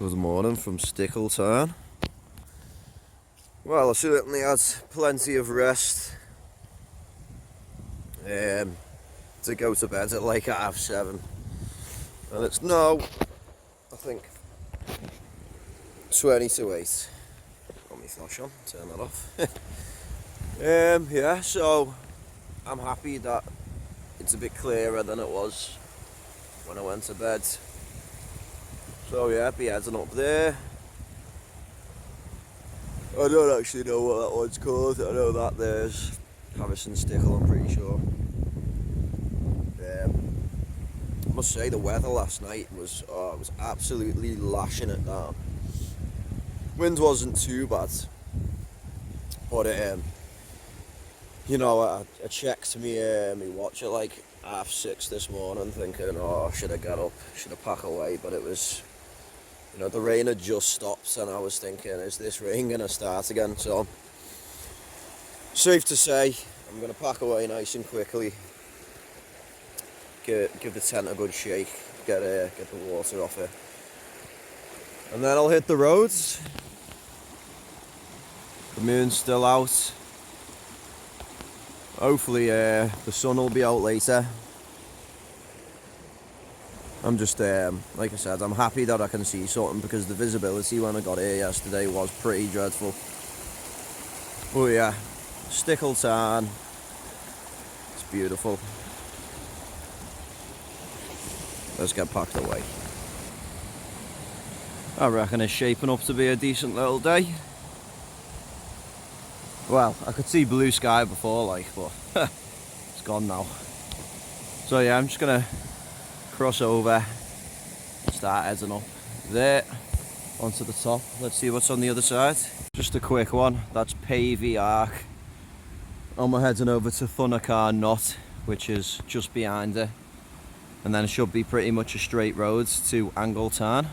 Good morning from Stickle Tarn. Well, I certainly had plenty of rest to go to bed at like 7:30, and it's now, I think, 20 to 8. Got my flash on, turn that off. Yeah, so I'm happy that it's a bit clearer than it was when I went to bed. So yeah, be heading up there. I don't actually know what that one's called. I know that there's Harrison Stickle, I'm pretty sure. I must say the weather last night was absolutely lashing it down. Wind wasn't too bad, but you know, I checked me watch at like 6:30 this morning, thinking, oh, should I get up? Should I pack away? But it was, you know, the rain had just stopped, and I was thinking, is this rain gonna start again? So, safe to say, I'm gonna pack away nice and quickly. Give the tent a good shake, get the water off it, and then I'll hit the roads. The moon's still out. Hopefully, the sun will be out later. I'm just, like I said, I'm happy that I can see something, because the visibility when I got here yesterday was pretty dreadful. Oh yeah, Stickle Tarn, it's beautiful. Let's get packed away. I reckon it's shaping up to be a decent little day. Well, I could see blue sky before, like, but it's gone now. So yeah, I'm just gonna cross over, start heading up there onto the top. Let's see what's on the other side. Just a quick one, that's Pavey Arc. I'm heading over to Thundercar Knot, which is just behind it, and then it should be pretty much a straight road to Angle Tarn.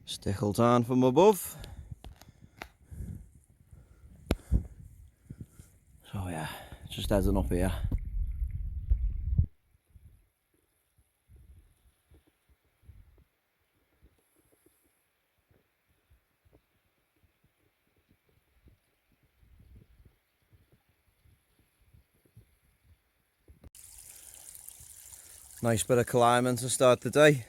Stickle Tarn from above. So yeah, just heading up here. Nice bit of climbing to start the day.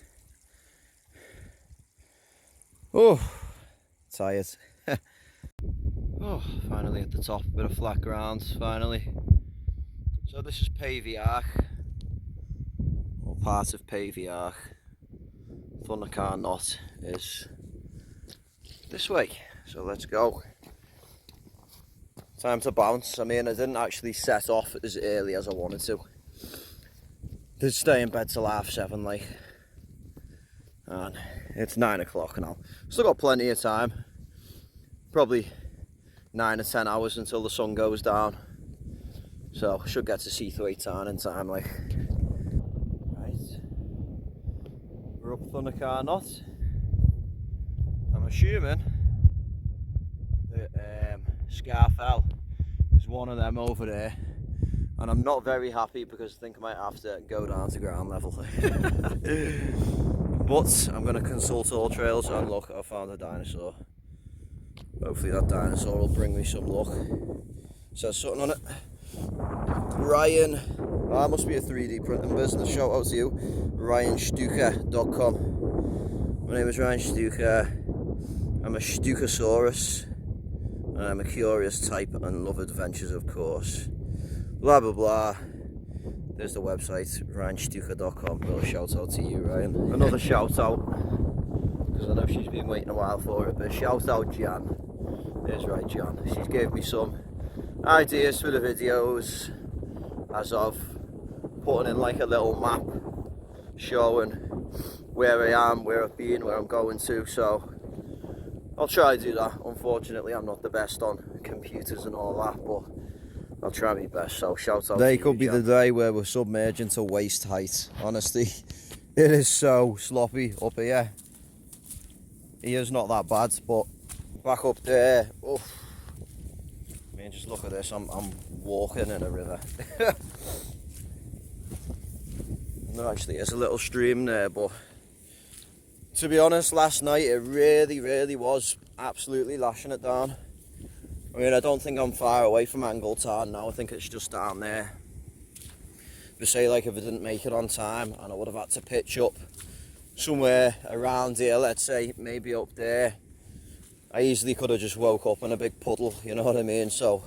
Oh, tired. Oh, finally at the top, bit of flat ground, finally. So this is Pavey Arc, or part of Pavey Arc. Thundercar Knot is this way, so let's go. Time to bounce. I mean, I didn't actually set off as early as I wanted to. Did stay in bed till 7:30, like, and it's 9 o'clock now. Still got plenty of time, probably 9 or 10 hours until the sun goes down, so should get to SEATHWAITE Tarn in time, like. Right, we're up Thundercar Knot. I'm assuming that Scafell is one of them over there, and I'm not very happy because I think I might have to go down to ground level. But I'm going to consult all trails, and look, I found a dinosaur. Hopefully that dinosaur will bring me some luck. It says something on it. Ryan, that must be a 3D printing business, shout out to you. RyanStuka.com. My name is Ryan Stuka. I'm a Stukasaurus, and I'm a curious type and love adventures, of course. Blah blah blah. There's the website, ryanstuka.com. Little shout out to you, Ryan. Another shout out, because I know she's been waiting a while for it, but shout out Jan. There's right, Jan. She's gave me some ideas for the videos, as of putting in like a little map showing where I am, where I've been, where I'm going to. So I'll try to do that. Unfortunately, I'm not the best on computers and all that, but I'll try my best. So shout out. Today could be the day where we're submerging to waist height. Honestly, it is so sloppy up here. Here's not that bad, but back up there, oof. I mean, mean, just look at this, I'm walking in a river. There actually is a little stream there, but to be honest, last night it really was absolutely lashing it down. I mean, I don't think I'm far away from Scafell Tarn now. I think it's just down there. They say, like, if I didn't make it on time and I would have had to pitch up somewhere around here, let's say maybe up there, I easily could have just woke up in a big puddle, you know what I mean? So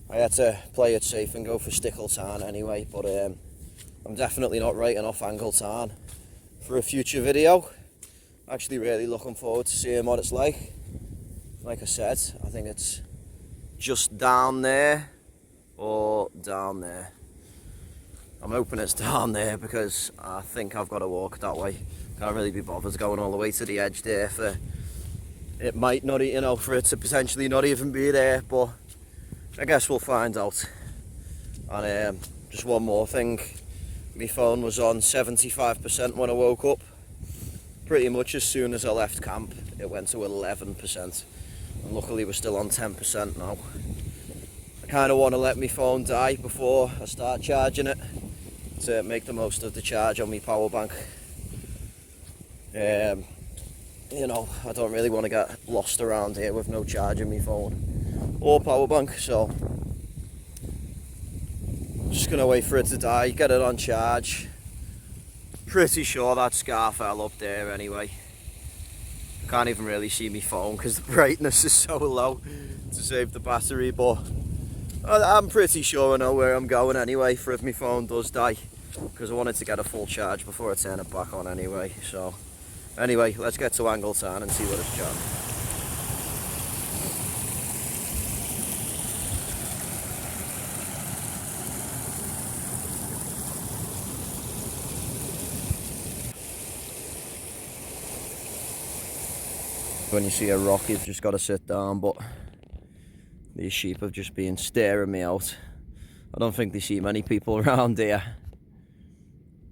I had to play it safe and go for Stickle Tarn anyway. But I'm definitely not writing off Scafell Tarn for a future video. Actually really looking forward to seeing what it's like. Like I said, I think it's just down there or down there. I'm hoping it's down there because I think I've got to walk that way. Can't really be bothered going all the way to the edge there for it might not, you know, for it to potentially not even be there, but I guess we'll find out. And just one more thing, my phone was on 75% when I woke up. Pretty much as soon as I left camp, it went to 11%. And luckily we're still on 10% now. I kind of want to let my phone die before I start charging it to make the most of the charge on my power bank. You know, I don't really want to get lost around here with no charge in my phone or power bank, so I'm just going to wait for it to die, get it on charge. Pretty sure that Scafell up there anyway. Can't even really see my phone because the brightness is so low to save the battery, but I'm pretty sure I know where I'm going anyway for if my phone does die, because I wanted to get a full charge before I turn it back on anyway. So anyway, let's get to Scafell Tarn and see what it's got. When you see a rock, you've just got to sit down, but these sheep have just been staring me out. I don't think they see many people around here.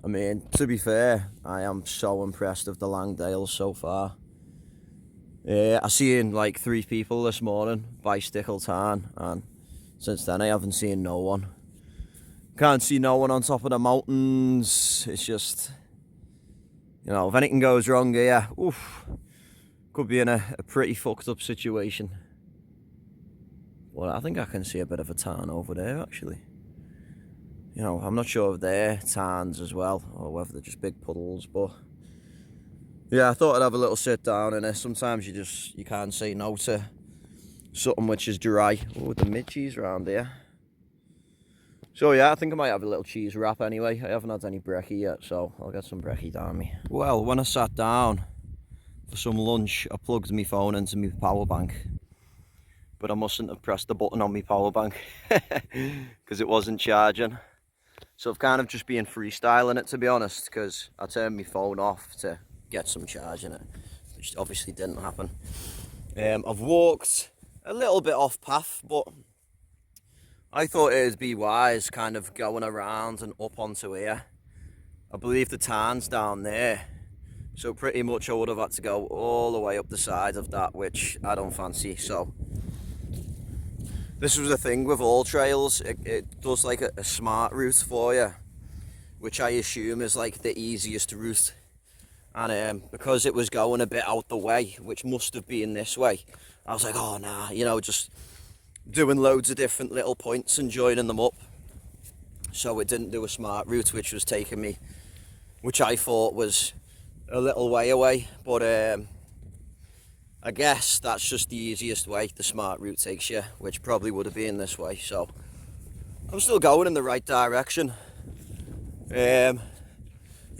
I mean, to be fair, I am so impressed with the Langdales so far. I seen like 3 people this morning by Stickle Tarn, and since then I haven't seen no one. Can't see no one on top of the mountains. It's just, you know, if anything goes wrong here, oof, could be in a pretty fucked up situation. Well, I think I can see a bit of a tarn over there actually. You know, I'm not sure if they're tarns as well or whether they're just big puddles, but yeah, I thought I'd have a little sit down in it. Sometimes you can't say no to something which is dry. Oh, the midges around here. So yeah, I think I might have a little cheese wrap anyway. I haven't had any brekkie yet, so I'll get some brekkie down me. Well, when I sat down for some lunch, I plugged my phone into my power bank, but I mustn't have pressed the button on my power bank because it wasn't charging. So I've kind of just been freestyling it, to be honest, because I turned my phone off to get some charge in it, which obviously didn't happen. I've walked a little bit off path, but I thought it'd be wise kind of going around and up onto here. I believe the tarn's down there, so pretty much I would have had to go all the way up the side of that, which I don't fancy. So this was the thing with all trails, it does like a smart route for you, which I assume is like the easiest route. And because it was going a bit out the way, which must have been this way, I was like, oh nah, you know, just doing loads of different little points and joining them up. So it didn't do a smart route, which was taking me, which I thought was a little way away, but I guess that's just the easiest way. The smart route takes you, which probably would have been this way. So I'm still going in the right direction. Yeah,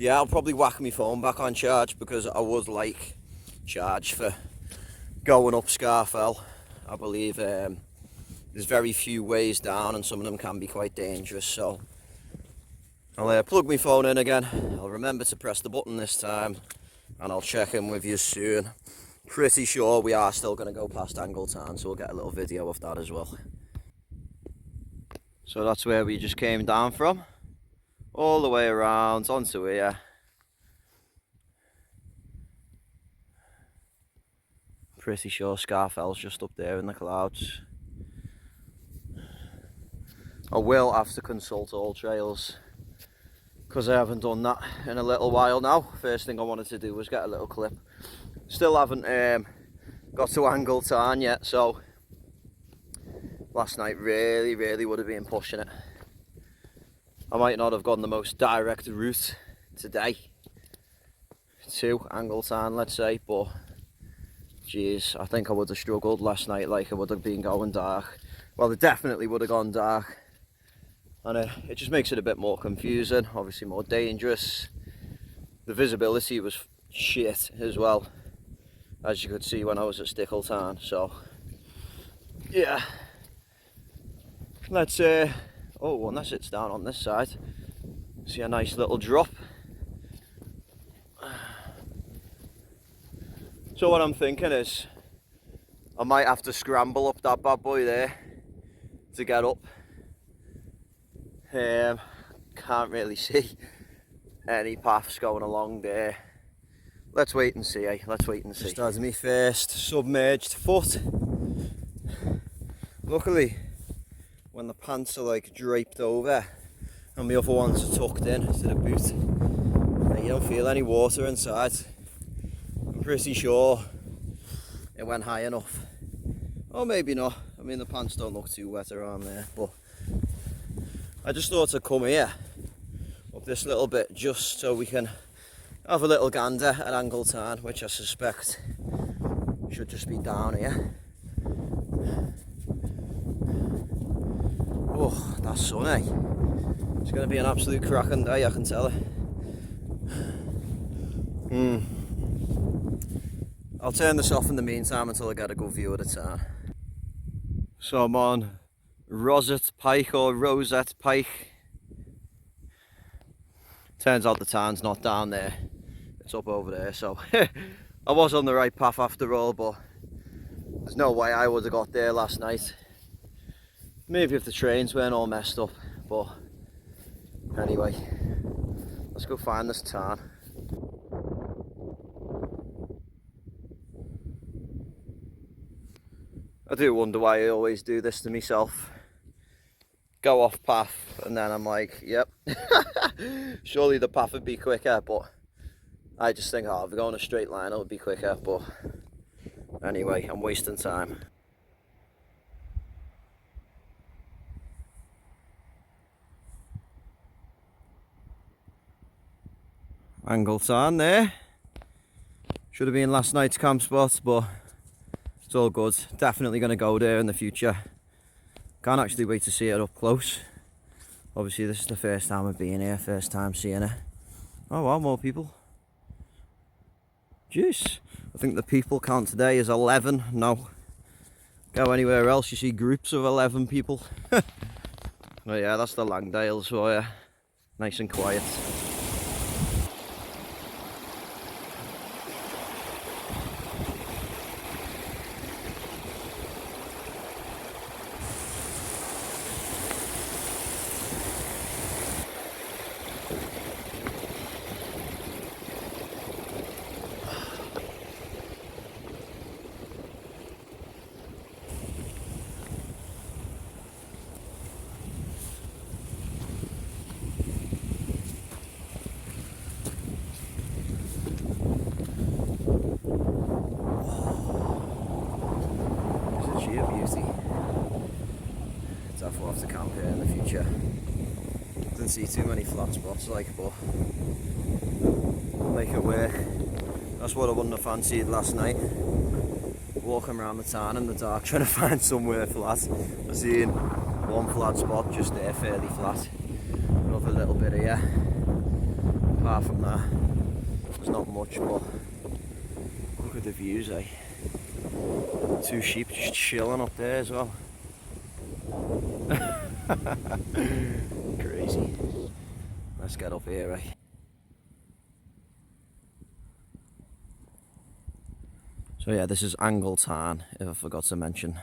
I'll probably whack my phone back on charge because I would like charge for going up Scafell. I believe there's very few ways down and some of them can be quite dangerous. So I'll plug my phone in again. I'll remember to press the button this time and I'll check in with you soon. Pretty sure we are still going to go past Scafell Tarn, so we'll get a little video of that as well. So that's where we just came down from, all the way around onto here. Pretty sure Scafell's just up there in the clouds. I will have to consult all trails, because I haven't done that in a little while now. First thing I wanted to do was get a little clip. Still haven't got to Angle Tarn yet, so last night really would have been pushing it. I might not have gone the most direct route today to Angle Tarn, let's say, but geez, I think I would have struggled last night. Like, it would have been going dark. Well, it definitely would have gone dark, and it just makes it a bit more confusing, obviously more dangerous. The visibility was shit as well, as you could see when I was at Stickle Tarn. So yeah, let's oh, unless it's down on this side, see a nice little drop. So what I'm thinking is I might have to scramble up that bad boy there to get up. Can't really see any paths going along there. Let's wait and see, let's wait and see. Just as my first submerged foot. Luckily, when the pants are like draped over and the other ones are tucked in to the boot, you don't feel any water inside. I'm pretty sure it went high enough. Or maybe not. I mean, the pants don't look too wet around there, but I just thought I'd come here up this little bit just so we can have a little gander at Angle Tarn, which I suspect should just be down here. Oh, that's sunny. It's going to be an absolute cracking day, I can tell it. I'll turn this off in the meantime until I get a good view of the tarn. So I'm on Rosette Pike or Rosette Pike. Turns out the tarn's not down there, it's up over there, so I was on the right path after all, but there's no way I would have got there last night. Maybe if the trains weren't all messed up, but anyway, let's go find this tarn. I do wonder why I always do this to myself. Go off path, and then I'm like, yep, surely the path would be quicker, but I just think, oh, if we're going a straight line, it would be quicker, but anyway, I'm wasting time. Angle Tarn there. Should have been last night's camp spot, but it's all good. Definitely going to go there in the future. Can't actually wait to see it up close. Obviously this is the first time I've been here, first time seeing it. Oh wow, more people. Jeez, I think the people count today is 11. No, go anywhere else you see groups of 11 people. Oh yeah, that's the Langdales for you. Nice and quiet. Definitely have to camp here in the future. Didn't see too many flat spots like, but make it work. That's what I wouldn't have fancied last night. Walking around the tarn in the dark trying to find somewhere flat. I seen one flat spot just there, fairly flat. Another little bit here. Apart from that, there's not much, but look at the views, eh? Two sheep just chilling up there as well. Crazy. Let's get up here, right? So yeah, this is Angle Tarn, if I forgot to mention.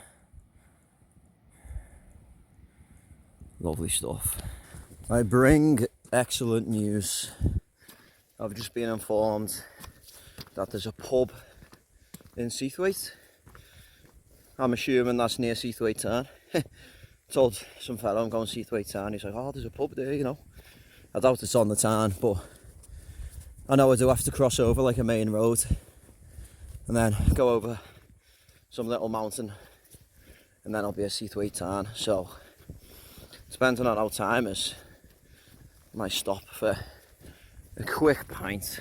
Lovely stuff. I bring excellent news. I've just been informed that there's a pub in SEATHWAITE. I'm assuming that's near SEATHWAITE Tarn. Told some fella I'm going to SEATHWAITE TARN. He's like, oh, there's a pub there, you know. I doubt it's on the Tarn, but I know I do have to cross over like a main road and then go over some little mountain, and then I'll be at SEATHWAITE TARN. So depending on how time is, I might stop for a quick pint.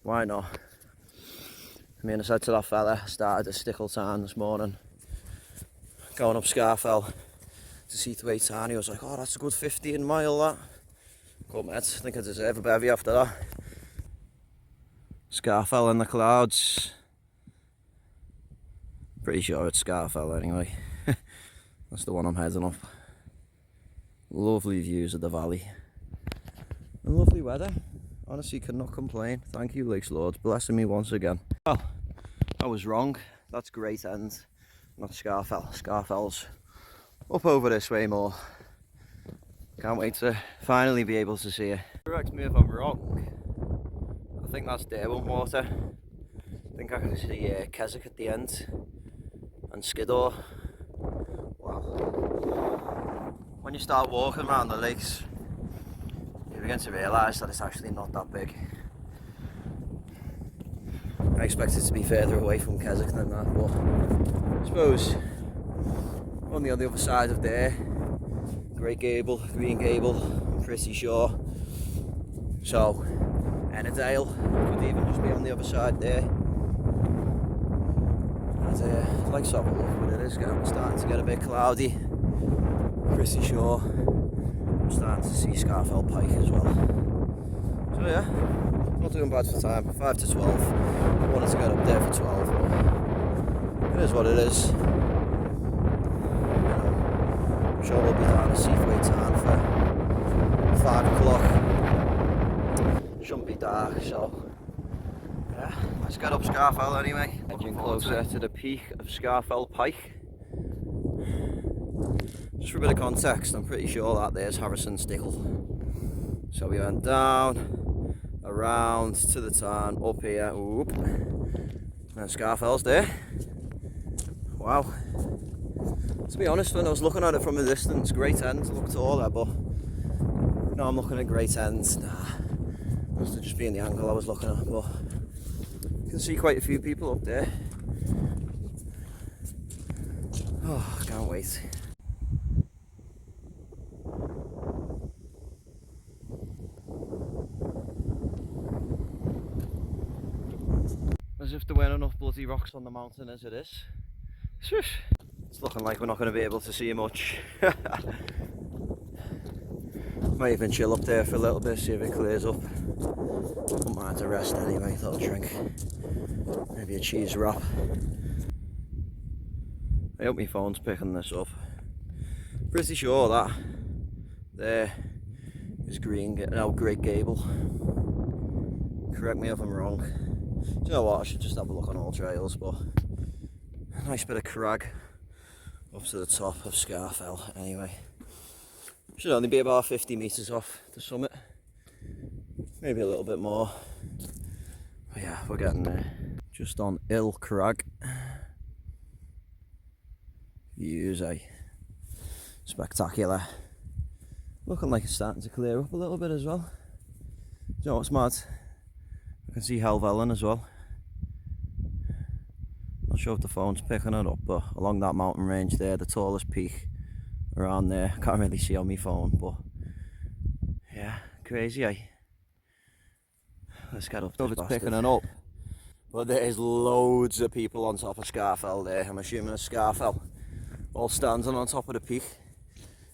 Why not? I mean, I said to that fella, I started at Stickle Tarn this morning, going up Scafell to SEATHWAITE TARN. He was like, oh, that's a good 15 mile that. Good mate, I think I deserve a bevy after that. Scafell in the clouds. Pretty sure it's Scafell anyway. That's the one I'm heading up. Lovely views of the valley. And lovely weather. Honestly, could not complain. Thank you, Lakes Lords, blessing me once again. Well, I was wrong. That's Great End, not Scafell. Scafell's up over this way more. Can't wait to finally be able to see it. Correct me if I'm wrong. I think that's Derwent water. I think I can see Keswick at the end and Skiddaw. Wow. When you start walking around the lakes, you begin to realise that it's actually not that big. I expect it to be further away from Keswick than that, but I suppose only on the other side of there. Great Gable, Green Gable, I'm pretty sure. So, Ennerdale could even just be on the other side there. And I'd like to have a look, but it is starting to get a bit cloudy. Pretty sure I'm starting to see Scafell Pike as well. So yeah, not doing bad for time. 5 to 12. I wanted to get up there for 12, but it is what it is. I'm sure we'll be down at SEATHWAITE TARN for 5 o'clock. Shouldn't be dark, so yeah, let's get up Scafell anyway. Edging closer to the peak of Scafell Pike. Just for a bit of context, I'm pretty sure that there's Harrison Stickle. So we went down, around to the Tarn, up here, whoop, and Scafell's there. Wow. To be honest, when I was looking at it from a distance, Great End looked taller, but now I'm looking at Great End. Nah, must have just been the angle I was looking at, but you can see quite a few people up there. Oh, I can't wait. As if there weren't enough bloody rocks on the mountain as it is. It's looking like we're not going to be able to see much. Might even chill up there for a little bit, see if it clears up. Don't mind to rest anyway, little drink. Maybe a cheese wrap. I hope my phone's picking this up. Pretty sure that there is Great Gable. Correct me if I'm wrong. Do you know what, I should just have a look on all trails, but a nice bit of crag up to the top of Scafell anyway. Should only be about 50 metres off the summit, maybe a little bit more, but yeah, we're getting there. Just on Ill Crag. Views, spectacular. Looking like it's starting to clear up a little bit as well. Do you know what's mad? I can see Helvellyn as well. Not sure if the phone's picking it up, but along that mountain range there, the tallest peak around there. Can't really see on my phone, but yeah, crazy, eh? Let's get up. It's picking it up, but there's loads of people on top of Scafell there. I'm assuming it's Scafell, all standing on top of the peak.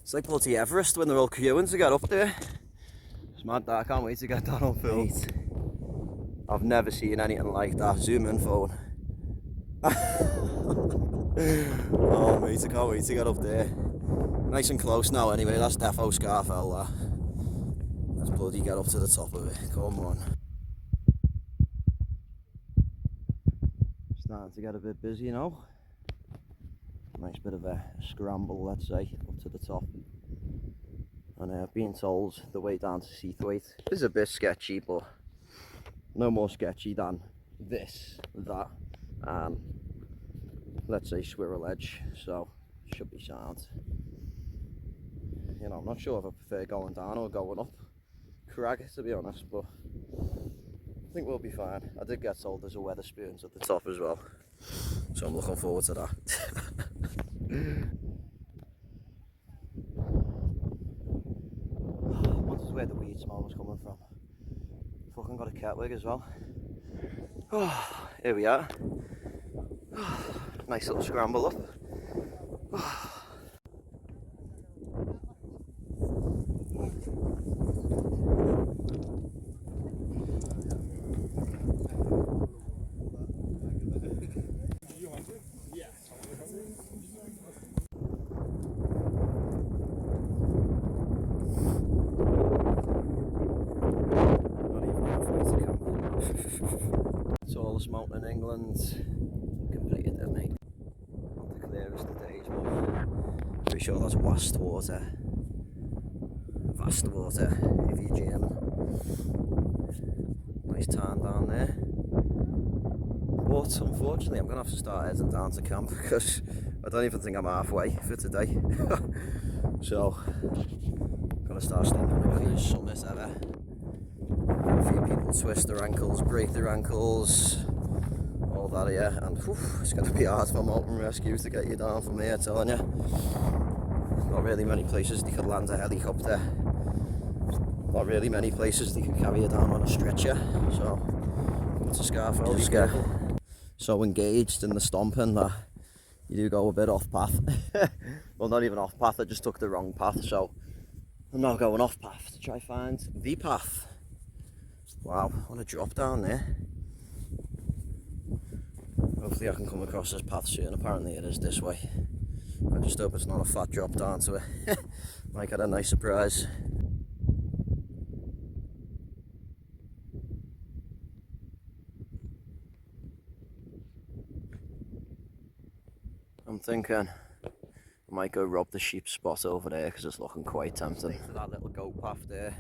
It's like bloody Everest when they're all queuing to get up there. It's mad that, I can't wait to get that on film. I've never seen anything like that. Zoom in phone. Oh mate, I can't wait to get up there. Nice and close now anyway, that's defo Scafell that. Let's bloody get up to the top of it, come on. Starting to get a bit busy now. Nice bit of a scramble, let's say, up to the top. And I've been told the way down to SEATHWAITE is a bit sketchy, but no more sketchy than this, that, let's say Swirl Edge, so should be sound. you know, I'm not sure if I prefer going down or going up crag, to be honest, but I think we'll be fine. I did get told there's a Wetherspoons at the top as well, so I'm looking forward to that. I wondered where the weed smell was coming from. Fucking got a cat wig as well. Oh, here we are. Nice little scramble up. Tallest mountain in England. Completed it, mate. Not the clearest of days, but pretty sure that's Wastwater. Wastwater, if you're German. Nice tarn down there. But unfortunately, I'm gonna have to start heading down to camp because I don't even think I'm halfway for today. So, gonna start stopping at the summit ever. A few people twist their ankles, break their ankles, all that here, and whew, it's going to be hard for mountain rescues to get you down from here, telling you. Not really many places they could land a helicopter. Not really many places they could carry you down on a stretcher. So, it's a Scafell. Just get so engaged in the stomping that you do go a bit off path. Well, not even off path, I just took the wrong path, so I'm now going off path to try find the path. Wow, what a drop down there. Hopefully I can come across this path soon. Apparently it is this way. I just hope it's not a fat drop down to it. Might get a nice surprise. I'm thinking I might go rob the sheep spot over there because it's looking quite tempting. For that little goat path there.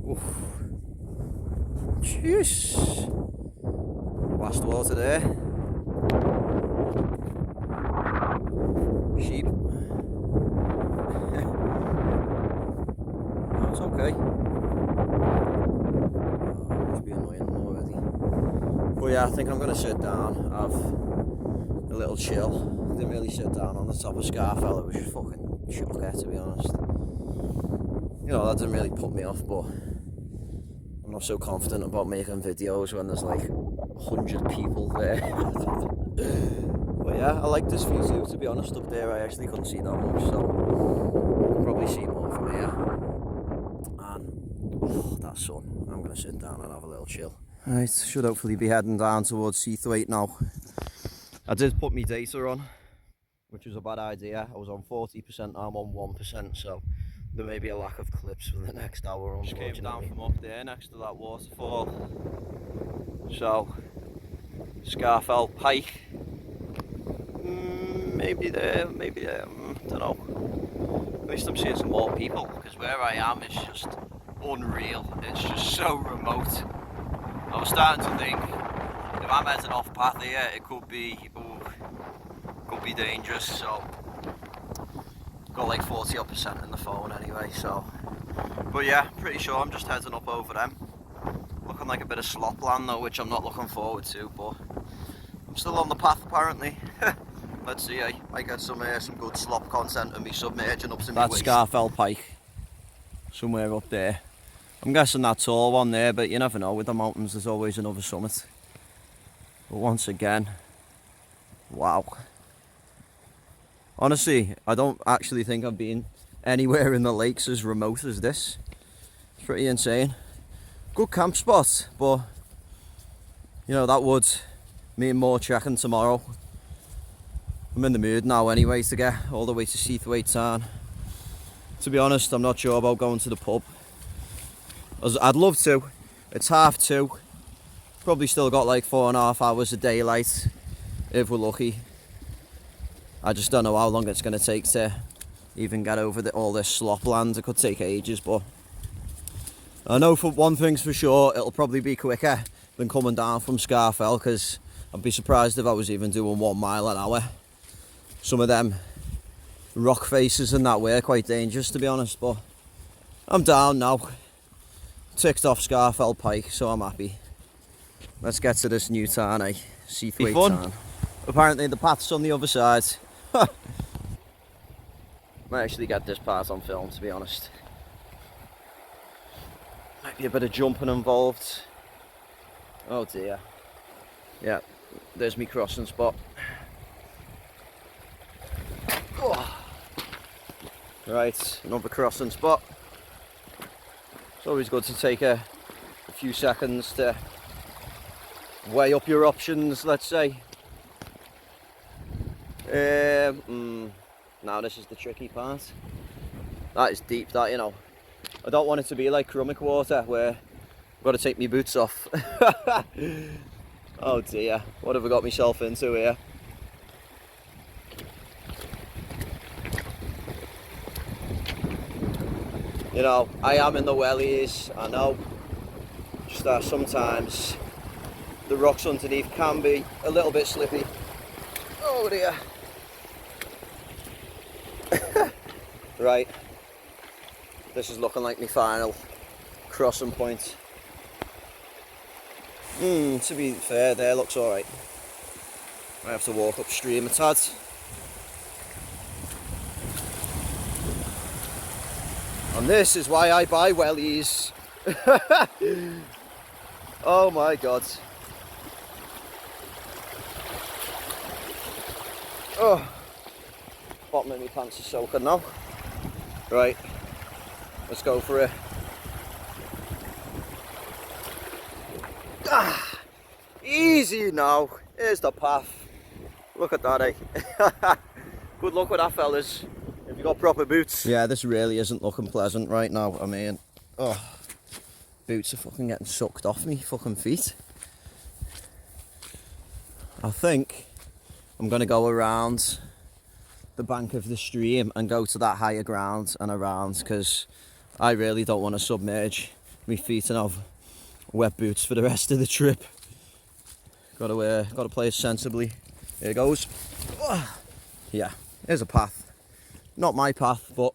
Oof. Jeez. Wastwater there. Sheep. That's okay. Oh, must be annoying them already. But yeah, I think I'm going to sit down, have a little chill. Didn't really sit down on the top of Scafell, it was just fucking shocker, to be honest. You know, that didn't really put me off, but I'm not so confident about making videos when there's like 100 people there. But yeah, I like this view too, to be honest. Up there I actually couldn't see that much, so I can probably see more from here. And oh, that sun. I'm going to sit down and have a little chill. Right, should hopefully be heading down towards SEATHWAITE now. I did put my data on, which was a bad idea. I was on 40%, now I'm on 1%, so there may be a lack of clips for the next hour. Just came down from up there next to that waterfall. So, Scafell Pike. Maybe there, don't know. At least I'm seeing some more people, because where I am is just unreal. It's just so remote. I was starting to think, if I'm heading off path here, it could be dangerous, so got like 40% in the phone anyway, so but yeah, pretty sure I'm just heading up over them. Looking like a bit of slop land though, which I'm not looking forward to, but I'm still on the path apparently. Let's see, I might get some good slop content of me submerging up to my waist. That's Scafell Pike, somewhere up there. I'm guessing that tall one there, but you never know, with the mountains there's always another summit. But once again, wow. Honestly, I don't actually think I've been anywhere in the lakes as remote as this. It's pretty insane. Good camp spot, but you know, that would mean more trekking tomorrow. I'm in the mood now anyway to get all the way to SEATHWAITE Tarn. To be honest, I'm not sure about going to the pub. I'd love to. It's 2:30. Probably still got like 4.5 hours of daylight if we're lucky. I just don't know how long it's going to take to even get over all this slop land. It could take ages, but I know for one thing's for sure, it'll probably be quicker than coming down from Scafell, because I'd be surprised if I was even doing 1 mile an hour. Some of them rock faces and that were quite dangerous, to be honest, but I'm down now. Ticked off Scafell Pike, so I'm happy. Let's get to this new tarn, eh? SEATHWAITE Tarn. Apparently the path's on the other side. Might actually get this part on film, to be honest. Might be a bit of jumping involved. Oh dear. Yeah, there's me crossing spot. Oh. Right, another crossing spot. It's always good to take a few seconds to weigh up your options, let's say. Now this is the tricky part. That is deep, that, you know. I don't want it to be like Crummock water where I've got to take my boots off. Oh dear, what have I got myself into here? You know, I am in the wellies, I know. Just that sometimes the rocks underneath can be a little bit slippy. Oh dear. Right, this is looking like my final crossing point. To be fair, there looks alright. I have to walk upstream a tad. And this is why I buy wellies. Oh my god. Oh, bottom of my pants are soaking now. Right, let's go for it. Ah, easy now. Here's the path. Look at that, eh? Good luck with that, fellas. If you got proper boots. Yeah, this really isn't looking pleasant right now. I mean, oh, boots are fucking getting sucked off me fucking feet. I think I'm gonna go around the bank of the stream and go to that higher ground and around, because I really don't want to submerge my feet and have wet boots for the rest of the trip. Gotta play it sensibly. Here goes. Yeah, here's a path. Not my path, but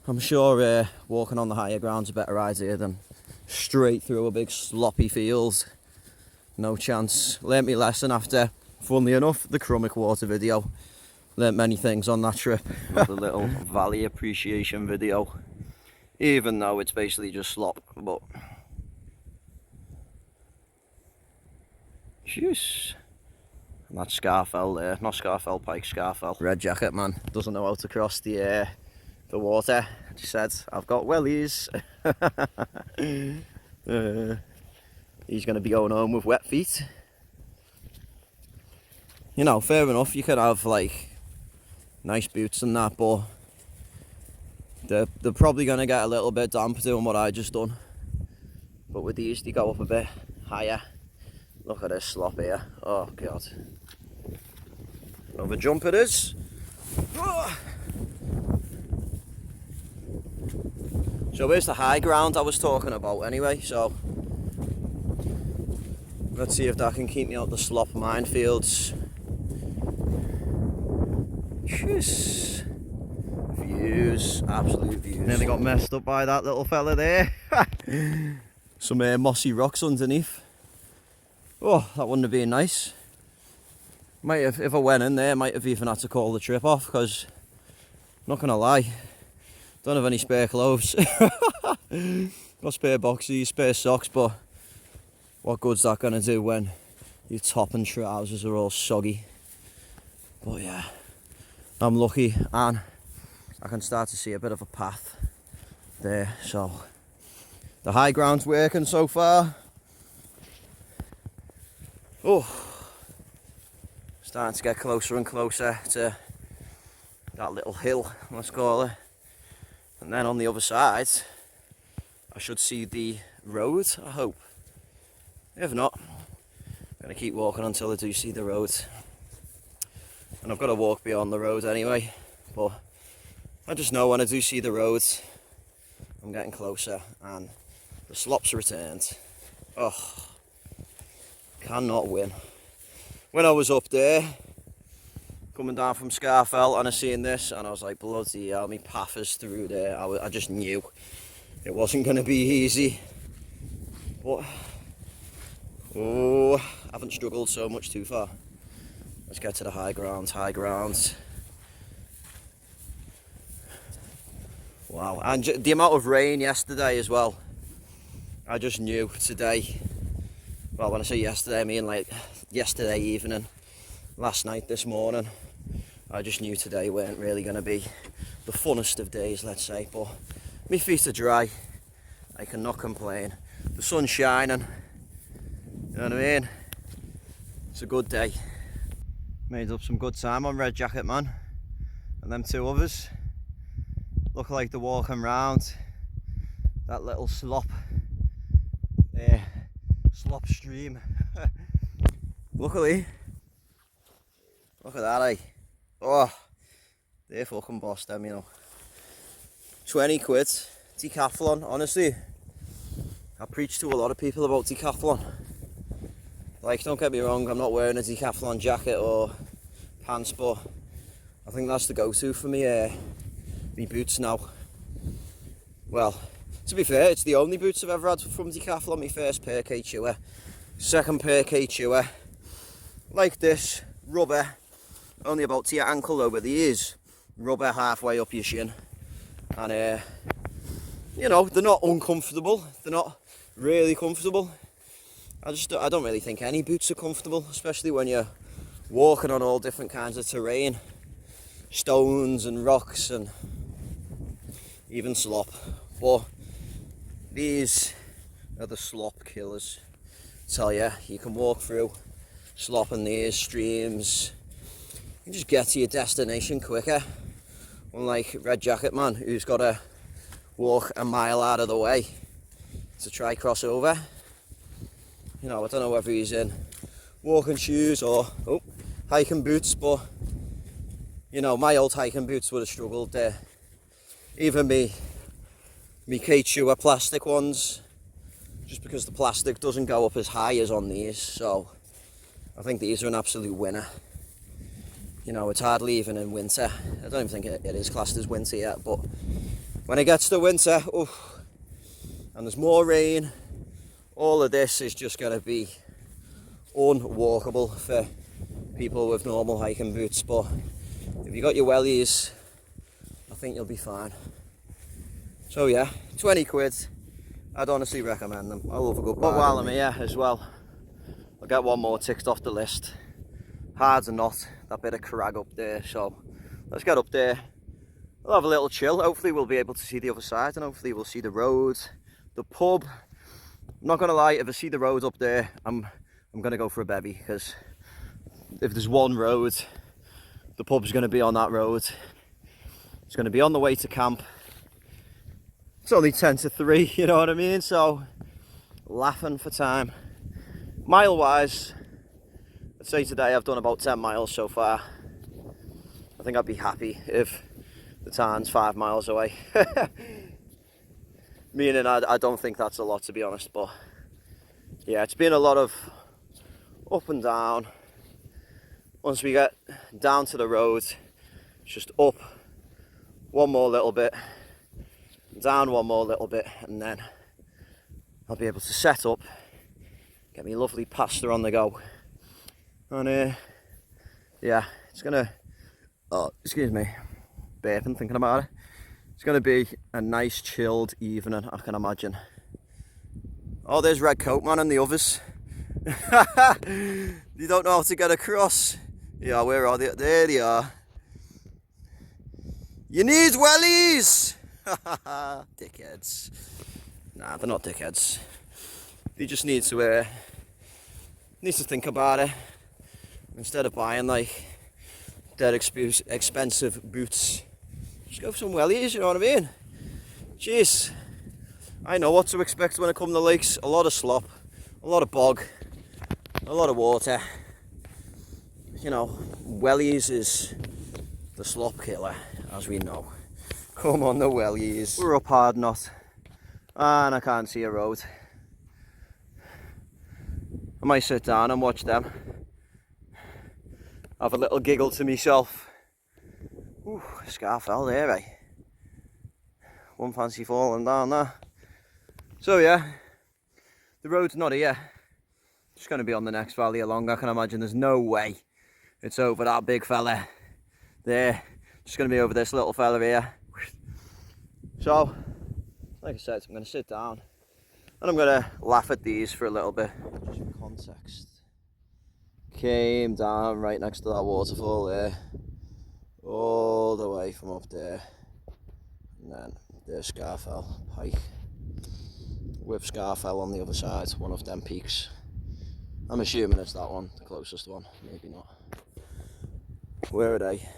I'm sure walking on the higher ground's a better idea than straight through a big sloppy field. No chance. Learnt my lesson after, funnily enough, the Crummock water video. Learnt many things on that trip. Another little valley appreciation video. Even though it's basically just slop, but... Jeez. And that's Scafell there. Not Scafell Pike, Scafell. Red jacket man. Doesn't know how to cross the water. He said, I've got wellies. He's going to be going home with wet feet. You know, fair enough, you could have like nice boots and that, but they're probably going to get a little bit damp doing what I just done. But with these, they go up a bit higher. Look at this slop here. Oh god. Another jump it is. So here's the high ground I was talking about anyway, so let's see if that can keep me out the slop minefields. Jeez. Views, absolute views. Nearly got messed up by that little fella there. Some mossy rocks underneath. Oh, that wouldn't have been nice. Might have, if I went in there, might have even had to call the trip off, because, not gonna lie, don't have any spare clothes. Got spare boxies, spare socks, but what good's that gonna do when your top and trousers are all soggy? But yeah, I'm lucky and I can start to see a bit of a path there, so the high ground's working so far. Oh, starting to get closer and closer to that little hill, let's call it. And then on the other side, I should see the road, I hope. If not, I'm going to keep walking until I do see the road. And I've got to walk beyond the road anyway, but I just know when I do see the road, I'm getting closer and the slop's returned. Oh, cannot win. When I was up there, coming down from Scafell, and I seen this and I was like, bloody hell, me path is through there. I just knew it wasn't going to be easy, but oh, I haven't struggled so much too far. Let's get to the high grounds. Wow, and the amount of rain yesterday as well, I just knew today, well, when I say yesterday, I mean like yesterday evening, last night, this morning, I just knew today weren't really going to be the funnest of days, let's say, but my feet are dry, I cannot complain, the sun's shining, you know what I mean, it's a good day. Made up some good time on Red Jacket Man, and them two others look like they're walking round that little slop stream. Luckily, look at that, eh? Oh, they're fucking bossed them, you know. 20 quid, decathlon, honestly. I preach to a lot of people about decathlon. Like, don't get me wrong, I'm not wearing a decathlon jacket or pants, but I think that's the go-to for me, me boots now. Well, to be fair, it's the only boots I've ever had from Decathlon. My first pair K-Chewer, second pair K-Chewer, like this, rubber, only about to your ankle though, but these rubber halfway up your shin, and you know, they're not uncomfortable, they're not really comfortable. I don't really think any boots are comfortable, especially when you're walking on all different kinds of terrain, stones and rocks and even slop. But these are the slop killers. I tell you, you can walk through slop in these streams, you can just get to your destination quicker, unlike Red Jacket Man, who's got to walk a mile out of the way to try cross over. You know, I don't know whether he's in walking shoes or hiking boots, but you know, my old hiking boots would have struggled there. Even me K-Chewer plastic ones, just because the plastic doesn't go up as high as on these, so I think these are an absolute winner. You know, it's hardly even in winter. I don't even think it is classed as winter yet, but when it gets to winter, and there's more rain, all of this is just going to be unwalkable for people with normal hiking boots. But if you got your wellies, I think you'll be fine. So yeah, 20 quid, I'd honestly recommend them. I love a good bargain. But while I'm here as well, I'll get one more ticked off the list. Hard or not, that bit of crag up there, so let's get up there. We'll have a little chill. Hopefully we'll be able to see the other side, and hopefully we'll see the road, the pub. I'm not gonna lie, if I see the road up there, I'm gonna go for a bevy, because if there's one road, the pub's gonna be on that road. It's gonna be on the way to camp. It's only 10 to 3, you know what I mean? So, laughing for time. Mile wise, I'd say today I've done about 10 miles so far. I think I'd be happy if the Tarn's 5 miles away. Meaning I don't think that's a lot, to be honest, but yeah, it's been a lot of up and down. Once we get down to the road, it's just up one more little bit, down one more little bit, and then I'll be able to set up, get me lovely pasta on the go, and yeah, it's gonna, excuse me, burping thinking about it. It's gonna be a nice chilled evening, I can imagine. Oh, there's Red Coat Man and the others. You don't know how to get across. Yeah, where are they? There they are. You need wellies! Dickheads. Nah, they're not dickheads. They just need to think about it. Instead of buying like dead expensive boots, just go for some wellies, you know what I mean? Jeez, I know what to expect when I come to the lakes. A lot of slop, a lot of bog, a lot of water. You know, wellies is the slop killer, as we know. Come on, the wellies. We're up hard knot, and I can't see a road. I might sit down and watch them. have a little giggle to myself. Ooh, Scafell there, eh? One fancy falling down there. So yeah, the road's not here. Just going to be on the next valley along. I can imagine there's no way it's over that big fella there. Just going to be over this little fella here. So, like I said, I'm going to sit down and I'm going to laugh at these for a little bit. Just for context. Came down right next to that waterfall there. All the way from up there. And then there's Scafell Pike. With Scafell on the other side, one of them peaks. I'm assuming it's that one, the closest one. Maybe not. Where are they?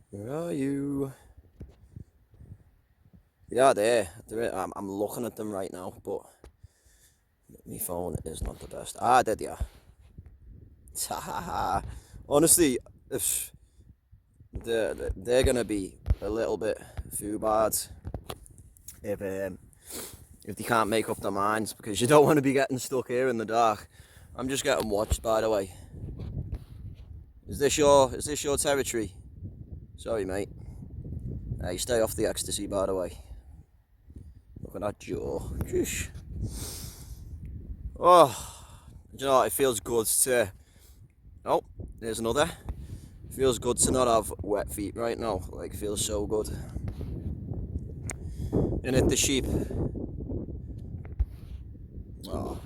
Where are you? Yeah, there. I'm looking at them right now, but my phone is not the best. Ah, there they are. Honestly, if they're gonna be a little bit too bad if they can't make up their minds, because you don't want to be getting stuck here in the dark. I'm just getting watched, by the way. Is this your territory? Sorry, mate. You stay off the ecstasy, by the way. Look at that jaw. Sheesh. Oh, do you know what? It feels good to... Oh, there's another. It feels good to not have wet feet right now. Like, it feels so good. And at the sheep. Oh,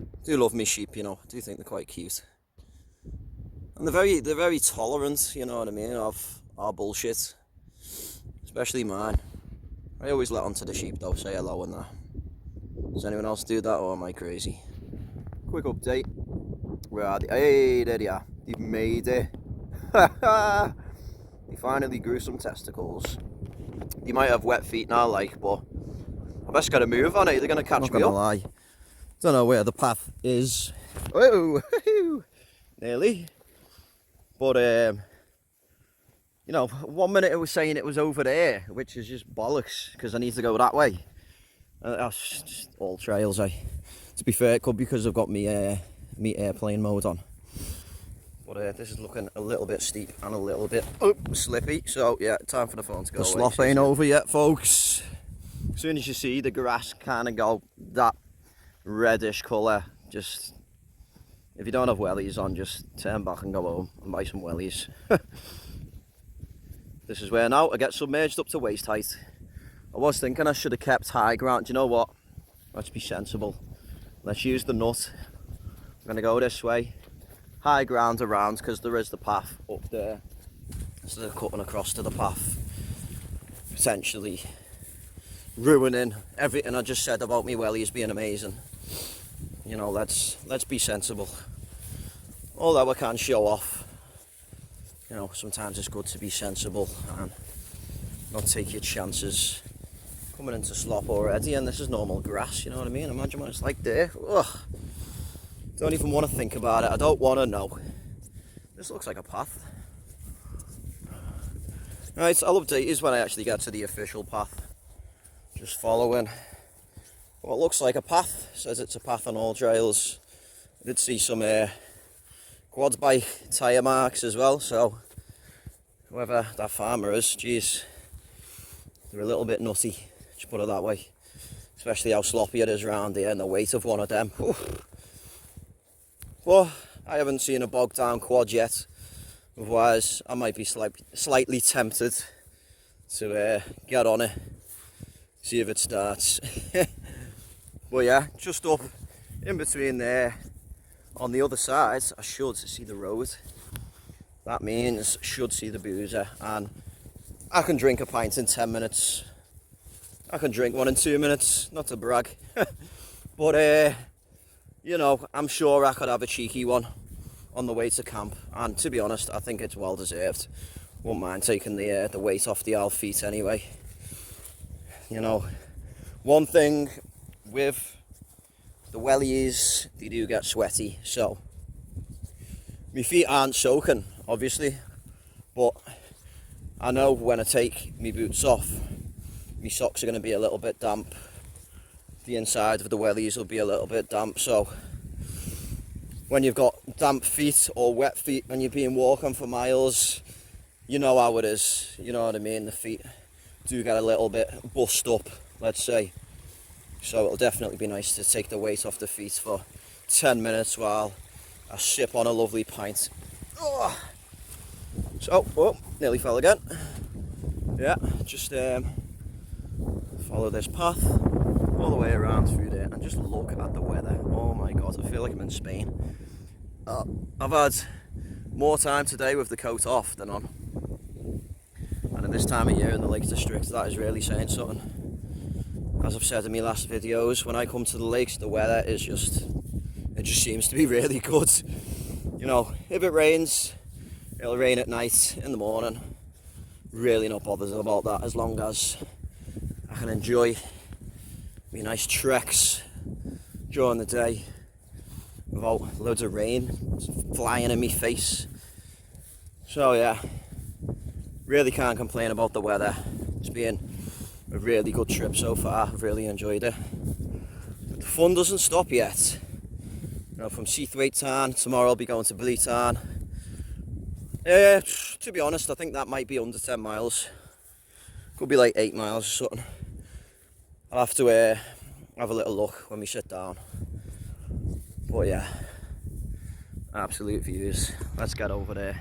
I do love me sheep, you know. I do think they're quite cute. And they're very tolerant, you know what I mean, of our bullshit. Especially mine. I always let on to the sheep though, say hello and that. Does anyone else do that, or am I crazy? Quick update. Where are they? Hey, there they are. They've made it. They finally grew some testicles. They might have wet feet now, like, but I best gotta move on it. They're gonna catch me up. Not gonna lie. Don't know where the path is. Oh, nearly. But you know, 1 minute it was saying it was over there, which is just bollocks, because I need to go that way. That's just all trails, eh? To be fair, it could be because I've got me airplane mode on. But this is looking a little bit steep and a little bit slippy. So yeah, time for the phone to go away. The slop ain't over yet, folks. As soon as you see the grass kind of go that reddish colour, just, if you don't have wellies on, just turn back and go home and buy some wellies. This is where now I get submerged up to waist height. I was thinking I should have kept high ground. Do you know what? Let's be sensible. Let's use the nut. I'm going to go this way. High ground around, because there is the path up there. Instead of cutting across to the path. Potentially ruining everything I just said about me wellies being amazing. You know, let's be sensible. Although I can show off. You know, sometimes it's good to be sensible and not take your chances. Coming into slop already, and this is normal grass, you know what I mean? Imagine what it's like there. Ugh. Don't even want to think about it. I don't want to know. This looks like a path. Right, I'll update you when I actually get to the official path. Just following what looks like a path. Says it's a path on all trails. I did see some quad bike tyre marks as well, so whoever that farmer is, geez, they're a little bit nutty, just put it that way. Especially how sloppy it is around here and the weight of one of them. Oof. Well, I haven't seen a bogged down quad yet, otherwise I might be slightly tempted to get on it, see if it starts. But yeah, just up in between there. On the other side, I should see the road. That means should see the boozer, and I can drink a pint in 10 minutes. I can drink one in 2 minutes, not to brag. But, you know, I'm sure I could have a cheeky one on the way to camp. And to be honest, I think it's well deserved. Won't mind taking the weight off the old feet anyway. You know, one thing with the wellies, they do get sweaty, so my feet aren't soaking, obviously, but I know when I take my boots off, my socks are going to be a little bit damp. The inside of the wellies will be a little bit damp, so when you've got damp feet or wet feet and you've been walking for miles, you know how it is, you know what I mean? The feet do get a little bit bust up, let's say. So it'll definitely be nice to take the weight off the feet for 10 minutes while I sip on a lovely pint. Oh. So, oh, nearly fell again. Yeah, just follow this path all the way around through there and just look at the weather. Oh my god, I feel like I'm in Spain. I've had more time today with the coat off than on. And at this time of year in the Lake District, that is really saying something. As I've said in my last videos, when I come to the lakes, the weather is just seems to be really good. You know, if it rains, it'll rain at night, in the morning. Really not bothered about that, as long as I can enjoy my nice treks during the day without loads of rain flying in my face. So yeah, really can't complain about the weather. It's been a really good trip so far. I've really enjoyed it. But the fun doesn't stop yet. You know, from SEATHWAITE Tarn, tomorrow I'll be going to Blea Tarn. To be honest, I think that might be under 10 miles. Could be like 8 miles or something. I'll have to have a little look when we sit down. But yeah, absolute views. Let's get over there.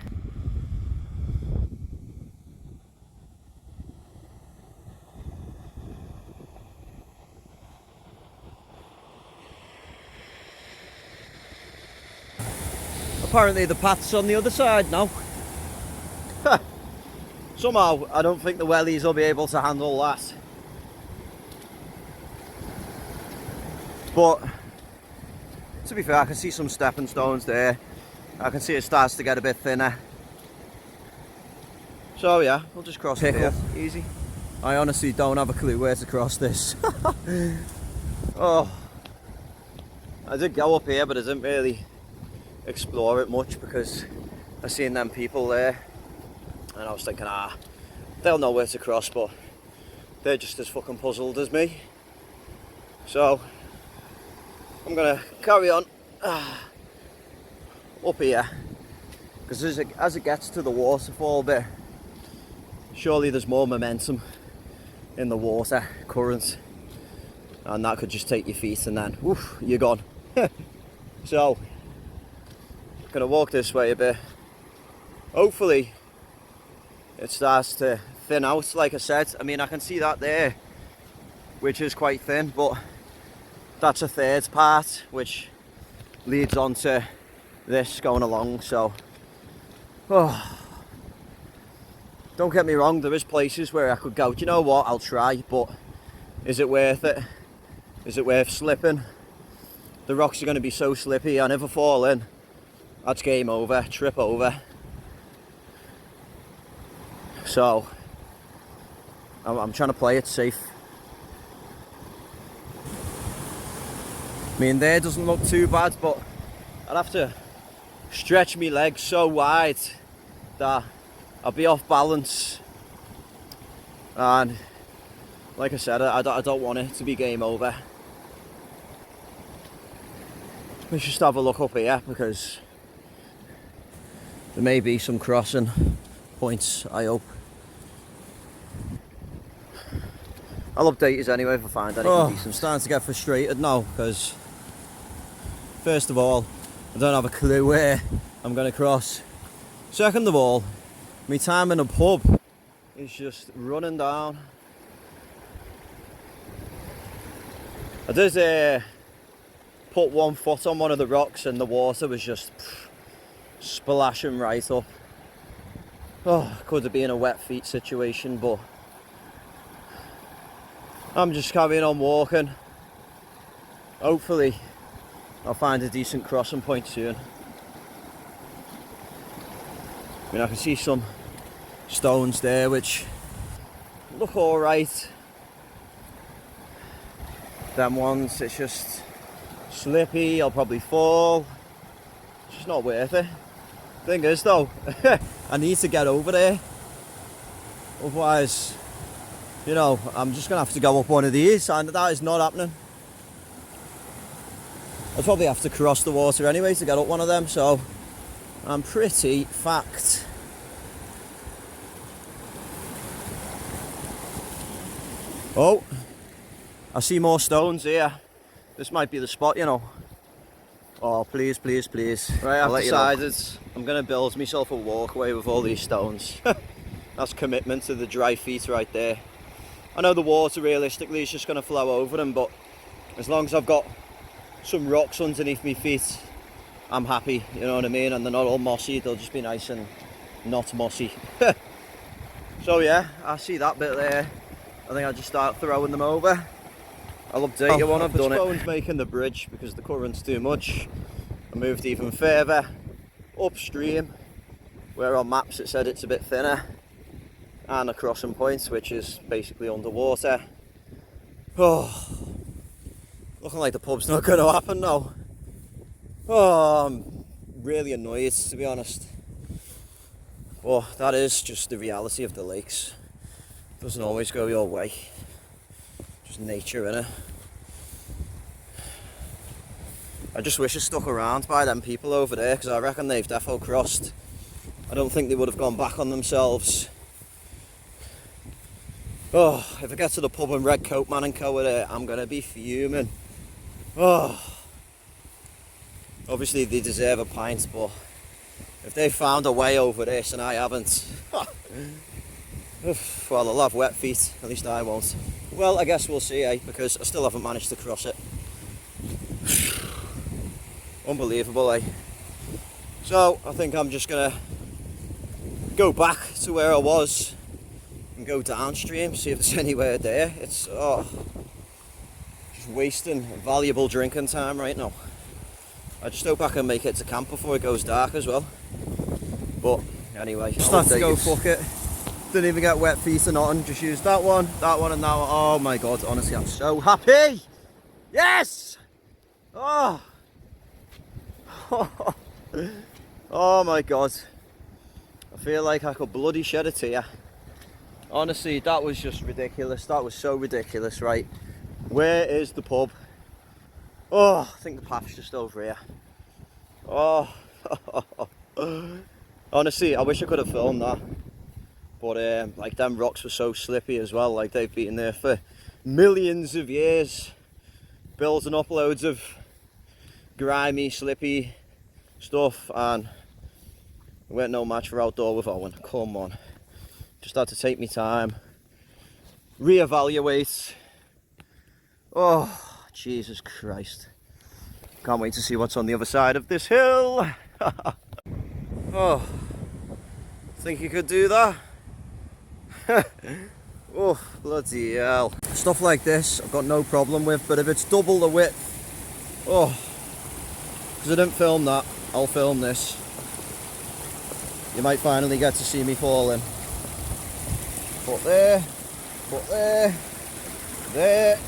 Apparently the path's on the other side now. Somehow, I don't think the wellies will be able to handle that. But, to be fair, I can see some stepping stones there. I can see it starts to get a bit thinner. So yeah, we'll just cross it here. Easy. I honestly don't have a clue where to cross this. Oh, I did go up here, but I didn't really explore it much because I seen them people there. And I was thinking, they'll know where to cross, but they're just as fucking puzzled as me. So, I'm gonna carry on up here, because as it gets to the waterfall bit, surely there's more momentum in the water current, and that could just take your feet and then, woof, you're gone. So, I'm gonna walk this way a bit. Hopefully, it starts to thin out, like I said. I mean, I can see that there, which is quite thin, but that's a third part, which leads on to this going along, so. Oh. Don't get me wrong, there is places where I could go, do you know what, I'll try, but is it worth it? Is it worth slipping? The rocks are going to be so slippy, I never fall in. That's game over, trip over. So, I'm trying to play it safe. I mean, there doesn't look too bad, but I'd have to stretch my legs so wide that I'll be off balance. And, like I said, I don't want it to be game over. Let's just have a look up here, because there may be some crossing points, I hope. I'll update you anyway if I find anything decent. I'm starting to get frustrated now, because first of all, I don't have a clue where I'm going to cross. Second of all, my time in a pub is just running down. I did put one foot on one of the rocks and the water was just splashing right up. Oh, could have been a wet feet situation, but I'm just carrying on walking. Hopefully I'll find a decent crossing point soon. I mean, I can see some stones there which look alright. Them ones, it's just slippy, I'll probably fall. It's just not worth it. Thing is though, I need to get over there. Otherwise, you know, I'm just going to have to go up one of these, and that is not happening. I'll probably have to cross the water anyway to get up one of them, so I'm pretty fucked. Oh, I see more stones here. This might be the spot, you know. Oh, please, please, please. Right, I've decided I'm going to build myself a walkway with all these stones. That's commitment to the dry feet right there. I know the water realistically is just going to flow over them, but as long as I've got some rocks underneath my feet, I'm happy, you know what I mean? And they're not all mossy, they'll just be nice and not mossy. So yeah, I see that bit there. I think I'll just start throwing them over. I'll update you when I've done it. I postponed making the bridge because the current's too much. I moved even further upstream, where on maps it said it's a bit thinner, and a crossing point which is basically underwater. Oh, looking like the pub's not going to happen now. Oh, I'm really annoyed, to be honest. But that is just the reality of the lakes. Doesn't always go your way. Just nature, innit? I just wish I stuck around by them people over there, because I reckon they've defo crossed. I don't think they would have gone back on themselves. Oh, if I get to the pub and Red Coat Man and Co. there, I'm going to be fuming. Oh, obviously they deserve a pint, but if they found a way over this and I haven't, well, they'll have wet feet, at least I won't. Well, I guess we'll see, eh, because I still haven't managed to cross it. Unbelievable, eh? So, I think I'm just going to go back to where I was and go downstream, see if there's anywhere there. It's, just wasting valuable drinking time right now. I just hope I can make it to camp before it goes dark as well. But anyway, just had to go fuck it. Didn't even get wet feet or nothing. Just used that one and that one. Oh my god, honestly, I'm so happy. Yes! Oh. Oh my god. I feel like I could bloody shed a tear. Honestly, that was just ridiculous. That was so ridiculous, right? Where is the pub? Oh, I think the path's just over here. Oh. Honestly, I wish I could have filmed that. But like, them rocks were so slippy as well. Like, they've been there for millions of years, building up loads of grimy, slippy stuff, and it weren't no match for outdoor with Owen. Come on. Just had to take me time, reevaluate. Oh, Jesus Christ. Can't wait to see what's on the other side of this hill. Oh, think you could do that? Oh, bloody hell. Stuff like this I've got no problem with, but if it's double the width, oh, because I didn't film that, I'll film this. You might finally get to see me falling. Put there, there,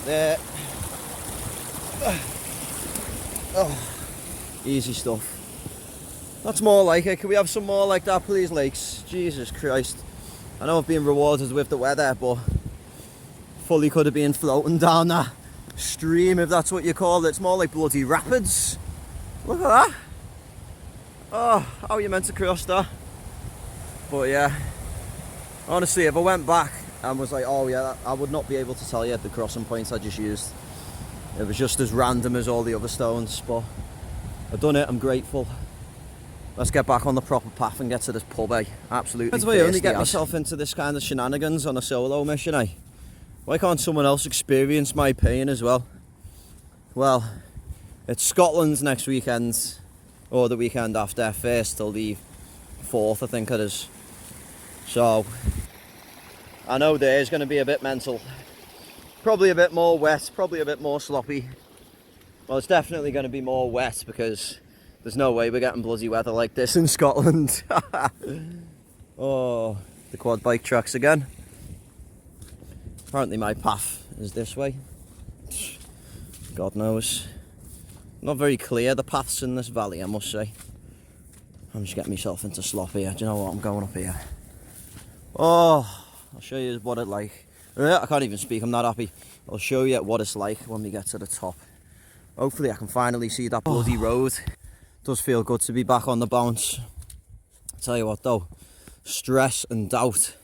there. Oh, easy stuff. That's more like it. Can we have some more like that, please, lakes? Jesus Christ. I know I've been rewarded with the weather, but fully could have been floating down that stream, if that's what you call it. It's more like bloody rapids. Look at that. Oh, how are you meant to cross that? But yeah, honestly, if I went back and was like, oh yeah, I would not be able to tell you the crossing points I just used. It was just as random as all the other stones, but I've done it, I'm grateful. Let's get back on the proper path and get to this pub, eh? Absolutely. That's why I only get myself into this kind of shenanigans on a solo mission, eh? Why can't someone else experience my pain as well? Well, it's Scotland next weekend, or the weekend after, first till the 4th, I think it is. So, I know there's going to be a bit mental. Probably a bit more wet, probably a bit more sloppy. Well, it's definitely going to be more wet because there's no way we're getting bloody weather like this in Scotland. Oh, the quad bike tracks again. Apparently my path is this way. God knows. Not very clear, the paths in this valley, I must say. I'm just getting myself into slop here. Do you know what? I'm going up here. Oh, I'll show you what it's like. I can't even speak, I'm not happy. I'll show you what it's like when we get to the top. hopefully I can finally see that bloody road. Does feel good to be back on the bounce. I tell you what though, stress and doubt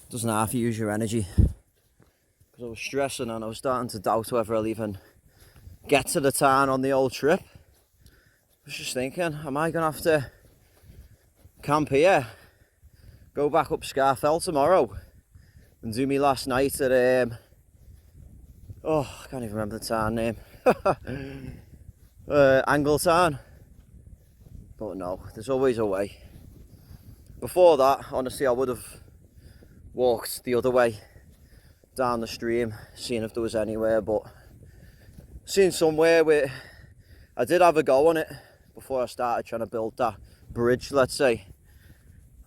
doesn't half use your energy. Because I was stressing and I was starting to doubt whether I'll even get to the Tarn on the old trip. I was just thinking, am I going to have to camp here, go back up Scafell tomorrow and do me last night at oh, I can't even remember the Tarn name. Tarn. But no, there's always a way. Before that, honestly, I would have walked the other way down the stream, seeing if there was anywhere, but seen somewhere where I did have a go on it before I started trying to build that bridge, let's say.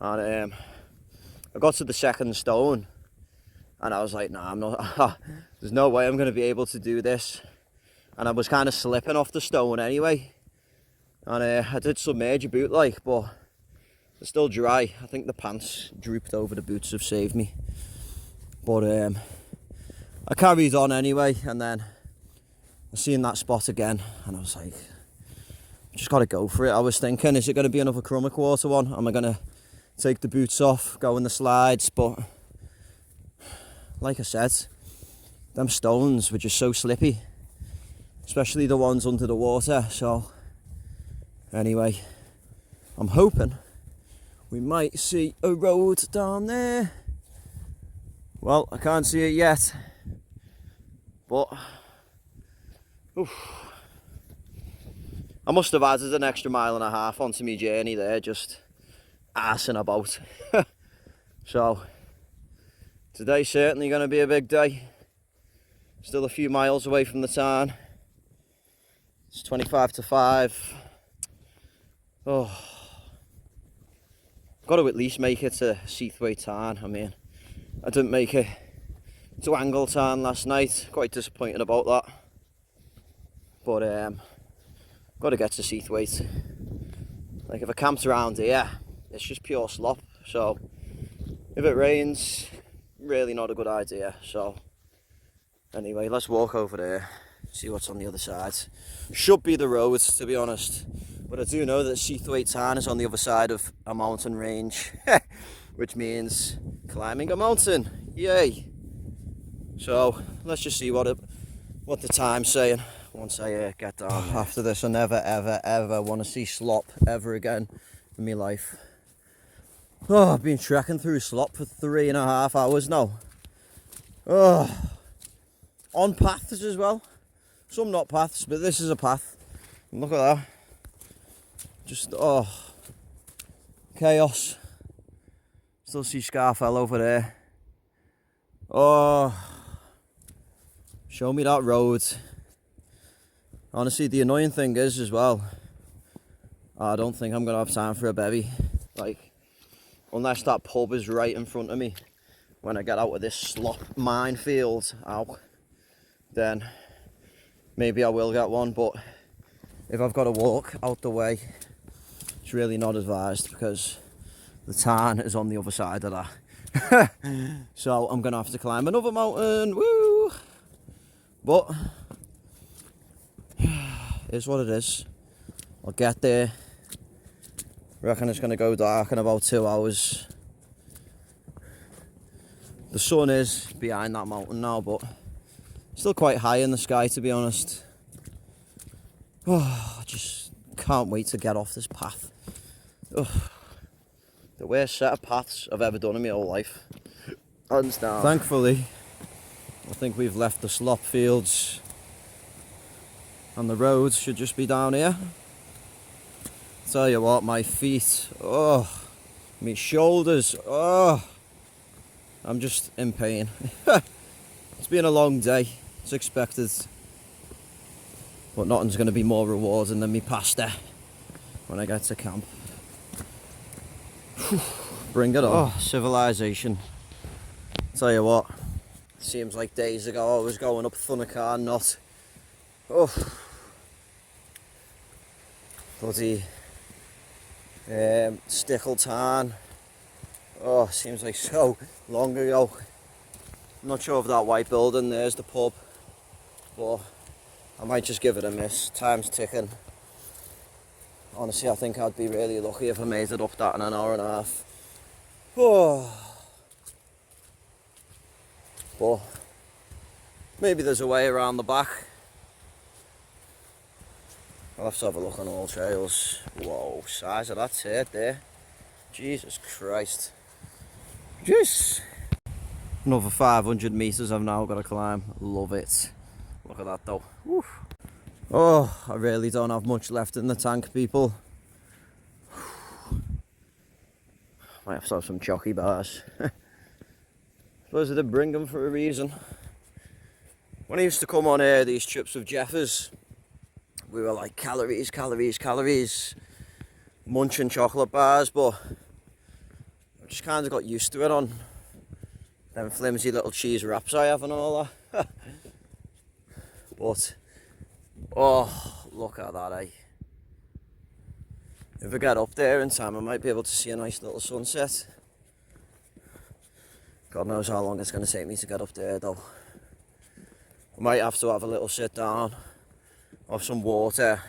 And I got to the second stone and I was like, nah, I'm not, there's no way I'm going to be able to do this. And I was kind of slipping off the stone anyway. And I did submerge a boot like, but they're still dry. I think the pants drooped over the boots have saved me. But I carried on anyway, and then I seen that spot again and I was like, just got to go for it. I was thinking, is it going to be another Crummock Water one? Am I going to take the boots off, go in the slides? But like I said, them stones were just so slippy, especially the ones under the water. So anyway, I'm hoping we might see a road down there. Well, I can't see it yet, but oof. I must have added an extra 1.5 miles onto my journey there, just arsing about. So today's certainly going to be a big day. Still a few miles away from the Tarn. It's 25 to 5. Oh, got to at least make it to SEATHWAITE Tarn. I mean, I didn't make it to Angle Tarn last night. Quite disappointed about that. But got to get to SEATHWAITE. Like, if I camped around here, it's just pure slop. So if it rains, really not a good idea. So anyway, let's walk over there, see what's on the other side. Should be the road, to be honest. But I do know that SEATHWAITE Tarn is on the other side of a mountain range, which means climbing a mountain. Yay! So let's just see what the time's saying once I get down. After this, I never ever want to see slop ever again in my life. Oh, I've been trekking through slop for 3.5 hours now. Oh, on paths as well. Some not paths, but this is a path. And look at that. Just, oh, chaos. Still see Scafell over there. Oh, show me that road. Honestly, the annoying thing is as well, I don't think I'm going to have time for a bevy. Like, unless that pub is right in front of me when I get out of this slop minefield, then maybe I will get one. But if I've got to walk out the way, it's really not advised because the Tarn is on the other side of that. So I'm going to have to climb another mountain. Woo! But is what it is. I'll get there. Reckon it's going to go dark in about 2 hours. The sun is behind that mountain now, but still quite high in the sky, to be honest. Oh, I just can't wait to get off this path. Oh, the worst set of paths I've ever done in my whole life. Hands down. Thankfully, I think we've left the slop fields and the roads should just be down here. Tell you what, my feet, oh, my shoulders, oh, I'm just in pain. It's been a long day, it's expected, but nothing's going to be more rewarding than me pasta when I get to camp. Bring it on. Oh, civilization. Tell you what, seems like days ago I was going up Thundercar Knot. Oh, bloody Stickle Tarn. Oh, seems like so long ago. I'm not sure if that white building there's the pub, but I I might just give it a miss. Time's ticking. Honestly, I think I'd be really lucky if I made it up that in an hour and a half. Oh. But maybe there's a way around the back. I'll have to have a look on all trails. Whoa, size of that turd there. Jesus Christ. Jeez. Another 500 metres I've now got to climb. Love it. Look at that though. Woo. Oh, I really don't have much left in the tank, people. Might have to have some chocky bars. Suppose I did bring them for a reason. When I used to come on these trips with Jeffers, we were like calories, calories, calories, munching chocolate bars, but I just kind of got used to it on them flimsy little cheese wraps I have and all that. But, oh, look at that, eh? If I get up there in time, I might be able to see a nice little sunset. God knows how long it's going to take me to get up there though. I might have to have a little sit down, have some water,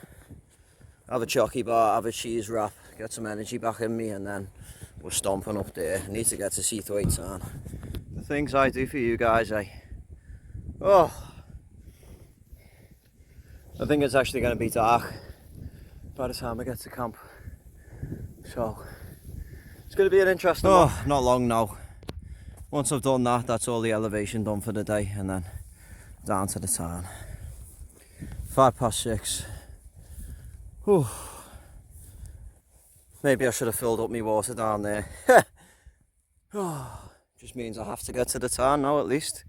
have a chocky bar, have a cheese wrap, get some energy back in me, and then we're stomping up there. I need to get to SEATHWAITE TARN. The things I do for you guys, eh? Oh, I think it's actually going to be dark by the time I get to camp. So, it's going to be an interesting one. Not long now. Once I've done that, that's all the elevation done for the day, and then down to the tarn. 6:05. Whew. Maybe I should have filled up my water down there. Oh, just means I have to get to the tarn now at least.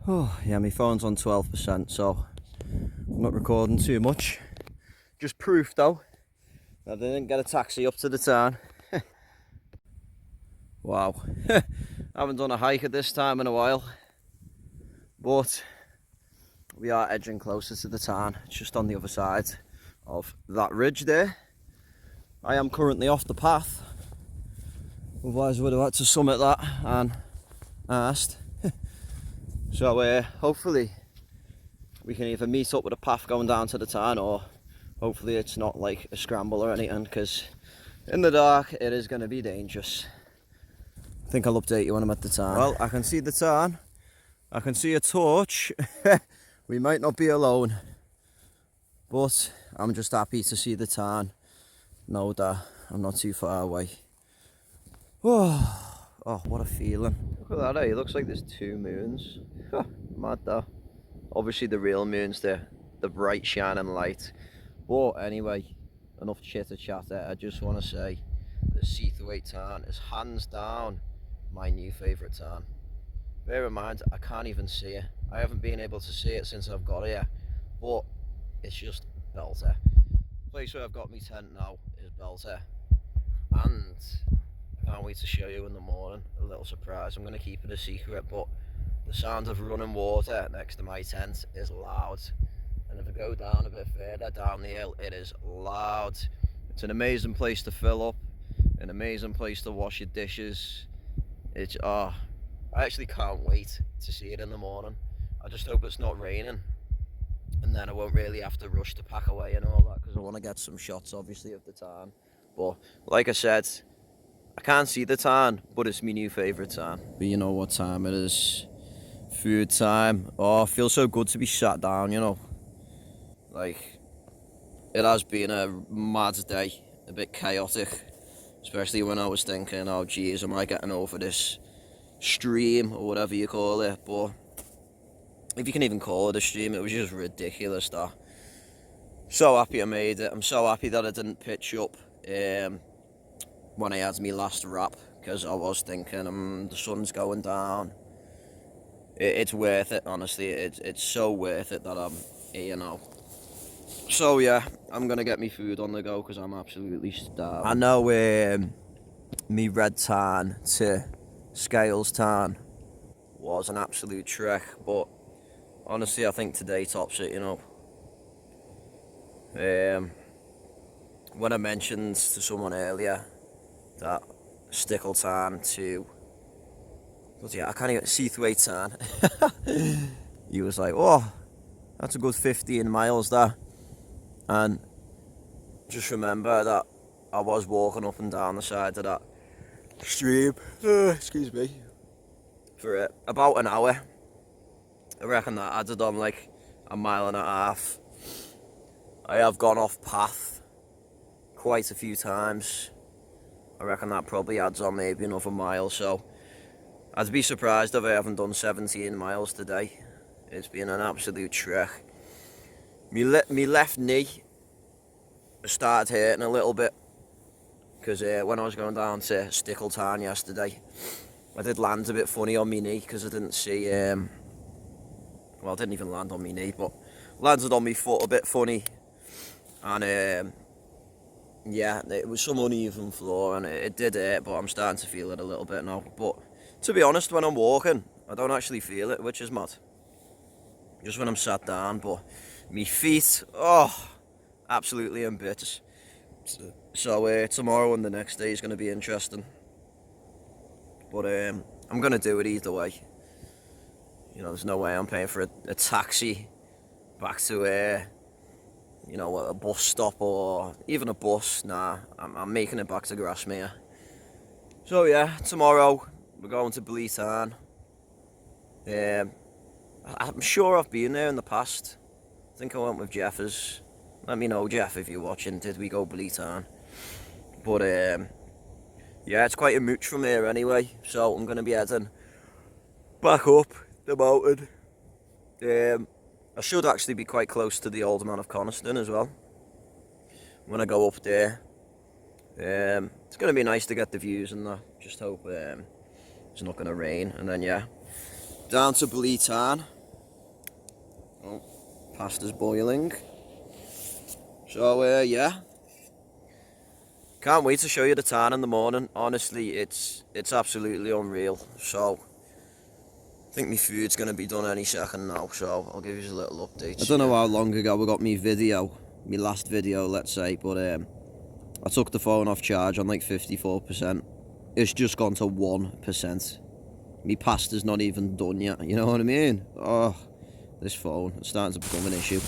Oh, yeah, my phone's on 12%, so I'm not recording too much. Just proof though that I didn't get a taxi up to the tarn. Wow. I haven't done a hike at this time in a while, but we are edging closer to the tarn. It's just on the other side of that ridge there. I am currently off the path, otherwise I would have had to summit that and asked. So hopefully we can either meet up with a path going down to the tarn, or hopefully it's not like a scramble or anything, because in the dark it is going to be dangerous. I think I'll update you when I'm at the tarn. Well, I can see the tarn, I can see a torch. We might not be alone, but I'm just happy to see the tarn. Know that I'm not too far away. Oh, what a feeling. Look at that, eh? It looks like there's two moons. Mad though. Obviously the real moon's the bright shining light. But anyway, enough chitter chatter. I just want to say that SEATHWAITE Tarn is hands down my new favourite tarn. Bear in mind, I can't even see it. I haven't been able to see it since I've got here, but it's just belter. The place where I've got my tent now is belter, and I can't wait to show you in the morning. A little surprise. I'm going to keep it a secret, but the sound of running water next to my tent is loud, and if I go down a bit further down the hill, it is loud. It's an amazing place to fill up, an amazing place to wash your dishes. It's I actually can't wait to see it in the morning. I just hope it's not raining, and then I won't really have to rush to pack away and all that, because I want to get some shots obviously of the tarn. But like I said, I can't see the tarn, but it's my new favourite tarn. But you know what time it is. Food time. Oh, it feels so good to be sat down, you know. Like, it has been a mad day, a bit chaotic, especially when I was thinking, oh geez, am I getting over this stream or whatever you call it? But if you can even call it a stream, it was just ridiculous that. So happy I made it. I'm so happy that I didn't pitch up when I had my last wrap, because I was thinking the sun's going down. It's worth it, honestly. It's so worth it that I'm here now. So yeah, I'm gonna get me food on the go because I'm absolutely starved. I know me red tarn to Scafell Tarn was an absolute trek, but honestly I think today tops it, you know. When I mentioned to someone earlier that Stickle Tarn to, but yeah, I can't even SEATHWAITE Tarn. He was like, oh, That's a good 15 miles there. And just remember that I was walking up and down the side of that stream, excuse me, for about an hour. I reckon that added on like a mile and a half. I have gone off path quite a few times. I reckon that probably adds on maybe another mile, so I'd be surprised if I haven't done 17 miles today. It's been an absolute trek. Me left knee started hurting a little bit because when I was going down to Stickle Tarn yesterday, I did land a bit funny on my knee because I didn't see, well, I didn't even land on my knee, but landed on my foot a bit funny. And yeah, it was some uneven floor and it did hurt, but I'm starting to feel it a little bit now. But to be honest, when I'm walking, I don't actually feel it, which is mad. Just when I'm sat down, but me feet, oh, absolutely in bits. So tomorrow and the next day is going to be interesting. But I'm going to do it either way. You know, there's no way I'm paying for a taxi back to you know, a bus stop or even a bus. Nah, I'm making it back to Grasmere. So yeah, tomorrow we're going to Blea Tarn. I'm sure I've been there in the past. I think I went with Jeffers. Let me know, Jeff, if you're watching. Did we go Blea Tarn? But yeah, it's quite a mooch from here anyway. So I'm going to be heading back up the mountain. I should actually be quite close to the Old Man of Coniston as well when I go up there. It's going to be nice to get the views and that. Just hope it's not going to rain. And then yeah, down to Blea Tarn. Oh, pasta's boiling. So yeah, can't wait to show you the tarn in the morning. Honestly, it's absolutely unreal. So I think my food's going to be done any second now, so I'll give you a little update. I don't know how long ago we got my last video, let's say, but I took the phone off charge on like 54%. It's just gone to 1%. My pasta's not even done yet, you know what I mean? Oh, this phone, it's starting to become an issue.